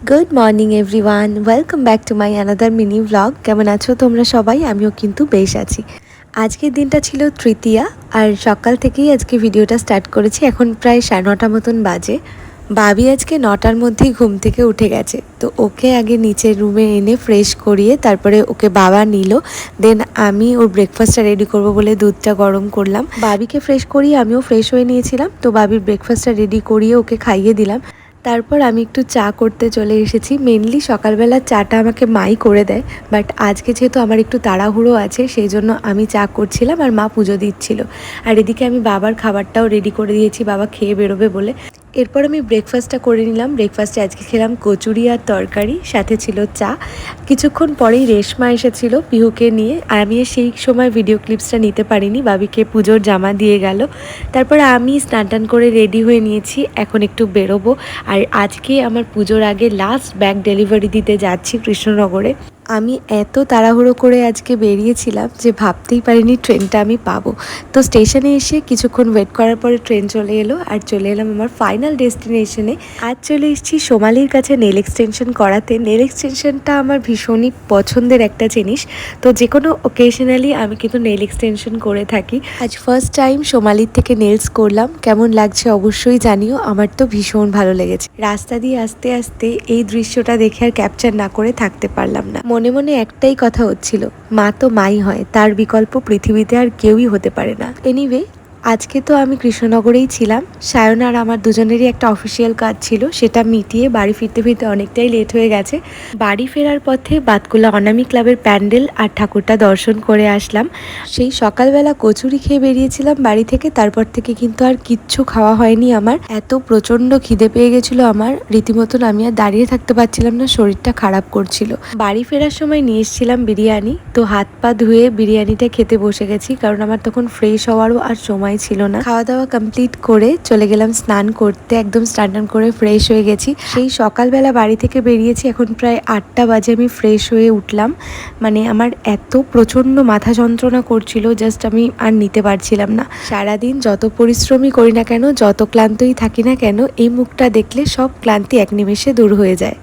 Good morning everyone, welcome back to my another mini vlog. কেমন আছো তোমরা সবাই? আমিও কিন্তু বেশ আছি। আজকের দিনটা ছিল তৃতীয়া, আর সকাল থেকেই আজকে ভিডিওটা স্টার্ট করেছি। এখন প্রায় 9:30 মতন বাজে। বাবি আজকে 9টার মধ্যেই ঘুম থেকে উঠে গেছে, তো ওকে আগে নিচের রুমে এনে ফ্রেশ করিয়ে তারপরে ওকে বাবা নিল। দেন আমি ওর ব্রেকফাস্টটা রেডি করব বলে দুধটা গরম করলাম। বাবিকে ফ্রেশ করিয়ে আমিও ফ্রেশ হয়ে নিয়েছিলাম, তো বাবির ব্রেকফাস্টটা রেডি করিয়ে ওকে খাইয়ে দিলাম। তারপর আমি একটু চা করতে চলে এসেছি। মেনলি সকালবেলা চাটা আমাকে মাই করে দেয়, বাট আজকে যেহেতু আমার একটু তাড়াহুড়ো আছে সেই জন্য আমি চা করছিলাম আর মা পুজো দিচ্ছিল। আর এদিকে আমি বাবার খাবারটাও রেডি করে দিয়েছি, বাবা খেয়ে বেরোবে বলে। এরপর আমি ব্রেকফাস্টটা করে নিলাম। ব্রেকফাস্টে আজকে খেলাম কচুরি আর তরকারি, সাথে ছিল চা। কিছুক্ষণ পরেই রেশমা এসেছিল পিহুকে নিয়ে, আর আমি সেই সময় ভিডিও ক্লিপসটা নিতে পারিনি। বাবিকে পুজোর জামা দিয়ে গেল। তারপর আমি স্নান টান করে রেডি হয়ে নিয়েছি, এখন একটু বেরোবো। আর আজকে আমার পুজোর আগে লাস্ট ব্যাগ ডেলিভারি দিতে যাচ্ছি কৃষ্ণনগরে। আমি এত তাড়াহুড়ো করে আজকে বেরিয়েছিলাম যে ভাবতেই পারিনি ট্রেনটা আমি পাবো। তো স্টেশনে এসে কিছুক্ষণ ওয়েট করার পরে ট্রেন চলে এলো, আর চলে এলাম আমার ফাইনাল ডেস্টিনেশনে। আজ চলে এসেছি সোমালির কাছে নেল এক্সটেনশন করাতে। নেল এক্সটেনশনটা আমার ভীষণই পছন্দের একটা জিনিস, তো যে কোনো ওকেশনালি আমি কিন্তু নেল এক্সটেনশন করে থাকি। আজ ফার্স্ট টাইম সোমালির থেকে নেলস করলাম। কেমন লাগছে অবশ্যই জানিও, আমার তো ভীষণ ভালো লেগেছে। রাস্তা দিয়ে আস্তে আস্তে এই দৃশ্যটা দেখে আর ক্যাপচার না করে থাকতে পারলাম না। মনে মনে একটাই কথা হচ্ছিল, মা তো মাই হয়, তার বিকল্প পৃথিবীতে আর কেউই হতে পারে না। এনিওয়ে, আজকে তো আমি কৃষ্ণনগরেই ছিলাম। সায়ন আর আমার দুজনেরই একটা অফিসিয়াল কাজ ছিল, সেটা মিটিয়ে বাড়ি ফিরতে ফিরতে অনেকটাই লেট হয়ে গেছে। বাড়ি ফেরার পথে বাতকুলা অনামি ক্লাবের প্যান্ডেল আর ঠাকুরটা দর্শন করে আসলাম। সেই সকালবেলা কচুরি খেয়ে বেরিয়েছিলাম বাড়ি থেকে, তারপর থেকে কিন্তু আর কিচ্ছু খাওয়া হয়নি আমার। এত প্রচণ্ড খিদে পেয়ে গেছিলো আমার, রীতিমতন আমি আর দাঁড়িয়ে থাকতে পারছিলাম না, শরীরটা খারাপ করছিল। বাড়ি ফেরার সময় নিয়ে এসেছিলাম বিরিয়ানি, তো হাত পা ধুয়ে বিরিয়ানিটা খেতে বসে গেছি, কারণ আমার তখন ফ্রেশ হওয়ারও আর সময় ছিল না। খাওয়া দাওয়া কমপ্লিট করে চলে গেলাম স্নান করতে। একদম স্নান টান করে ফ্রেশ হয়ে গেছি। সেই সকালবেলা বাড়ি থেকে বেরিয়েছি, এখন প্রায় 8টা বাজে আমি ফ্রেশ হয়ে উঠলাম। মানে আমার এত প্রচণ্ড মাথা যন্ত্রণা করছিল, জাস্ট আমি আর নিতে পারছিলাম না। সারাদিন যত পরিশ্রমই করি না কেন, যত ক্লান্তই থাকি না কেন, এই মুখটা দেখলে সব ক্লান্তি এক নিমেষে দূর হয়ে যায়।